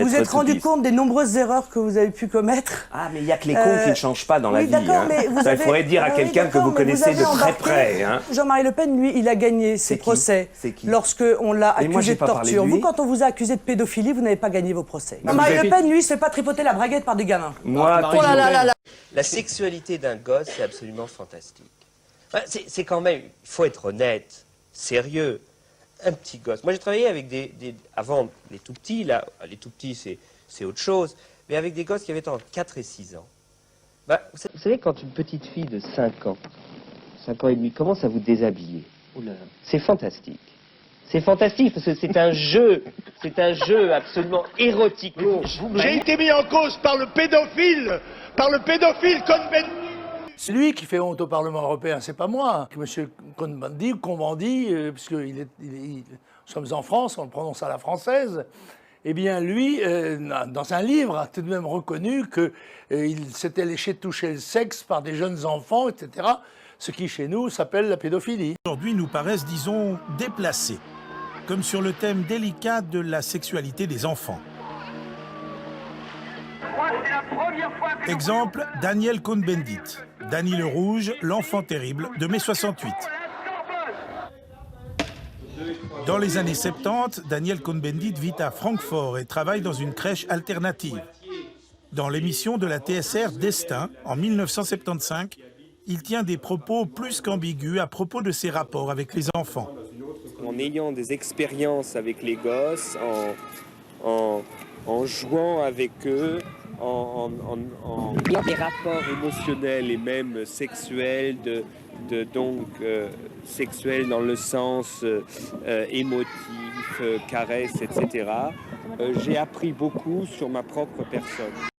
Vous êtes rendu compte des nombreuses erreurs que vous avez pu commettre? Ah, mais il n'y a que les cons qui ne changent pas dans la vie. D'accord, mais vous ça, il faudrait dire à quelqu'un que vous connaissez de très près. Jean-Marie Le Pen, lui, il a gagné ses procès lorsqu'on l'a accusé de torture. Vous, quand on vous a accusé de pédophilie, vous n'avez pas gagné vos procès. Jean-Marie Le Pen, lui, il se fait pas tripoter la braguette par des gamins. Moi, oh là là là là. La sexualité d'un gosse, c'est absolument fantastique. Enfin, c'est quand même, il faut être honnête, sérieux. Un petit gosse. Moi, j'ai travaillé avec avant, les tout petits, là, les tout petits, c'est autre chose, mais avec des gosses qui avaient entre 4 et 6 ans. Bah, vous savez, quand une petite fille de 5 ans et demi, commence à vous déshabiller, c'est fantastique. C'est fantastique, parce que c'est un jeu absolument érotico. J'ai été mis en cause par le pédophile Cohn-Bendit. C'est lui qui fait honte au Parlement européen, c'est pas moi. Monsieur Cohn-Bendit, puisque nous sommes en France, on le prononce à la française, eh bien lui, dans un livre, a tout de même reconnu qu'il s'était laissé toucher le sexe par des jeunes enfants, etc., ce qui chez nous s'appelle la pédophilie. Aujourd'hui nous paraissent, disons, déplacés, comme sur le thème délicat de la sexualité des enfants. Exemple, Daniel Cohn-Bendit. Dany le Rouge, l'enfant terrible de mai 68. Dans les années 70, Daniel Cohn-Bendit vit à Francfort et travaille dans une crèche alternative. Dans l'émission de la TSR Destin, en 1975, il tient des propos plus qu'ambigus à propos de ses rapports avec les enfants. En ayant des expériences avec les gosses, en jouant avec eux, en des rapports émotionnels et même sexuels, sexuels dans le sens émotif, caresse, etc. J'ai appris beaucoup sur ma propre personne.